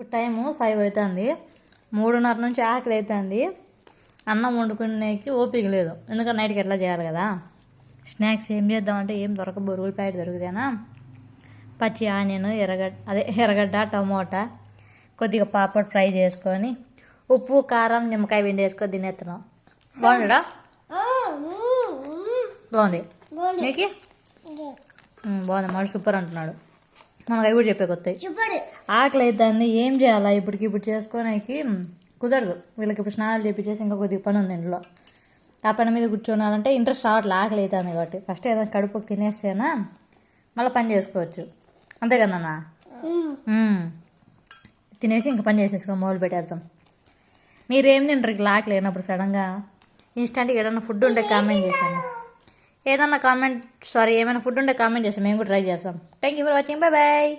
ఇప్పుడు టైము 5 అవుతుంది. 3:30 నుంచి ఆకలి అవుతుంది. అన్నం వండుకునేకి ఓపిక లేదు, ఎందుకంటే నైట్కి ఎట్లా చేయాలి కదా. స్నాక్స్ ఏం చేద్దామంటే ఏం దొరకబో. రూల్ ప్యాకెట్ దొరికితేనా పచ్చి ఆనియన్, ఎర్రగడ్డ, టమోటా, కొద్దిగా పాపడ్ ఫ్రై చేసుకొని ఉప్పు కారం నిమ్మకాయ పిండి వేసుకొని తినేస్తున్నాం. బాగుందా? బాగుంది. నీకు బాగుంది. మరి సూపర్ అంటున్నాడు. మనకు అవి కూడా చెప్పే కొత్తాయి. ఆకలి అవుతుంది, ఏం చేయాలా ఇప్పుడు చేసుకోనికి కుదరదు. వీళ్ళకి ఇప్పుడు స్నానాలు చేపించేసి ఇంకా కొద్దిగా పని ఉంది ఇంట్లో. ఆ పని మీద కూర్చోనాలంటే ఇంట్రెస్ట్ రావట్లే, ఆకలి అవుతుంది కాబట్టి. ఫస్ట్ ఏదైనా కడుపుకి తినేస్తేనా మళ్ళీ పని చేసుకోవచ్చు. అంతే కదన్నా? తినేసి ఇంకా పని చేసేసుకో, మొదలు పెట్టేద్దాం. మీరేం తింటారు ఇట్లా ఆకలి అయినప్పుడు సడన్గా? ఇన్స్టెంట్గా ఏదైనా ఫుడ్ ఉంటే కామెంట్ చేసాను. ఏమైనా ఫుడ్ ఉంటే కామెంట్ చేస్తాం, మేము కూడా ట్రై చేస్తాం. Thank you for watching. Bye bye.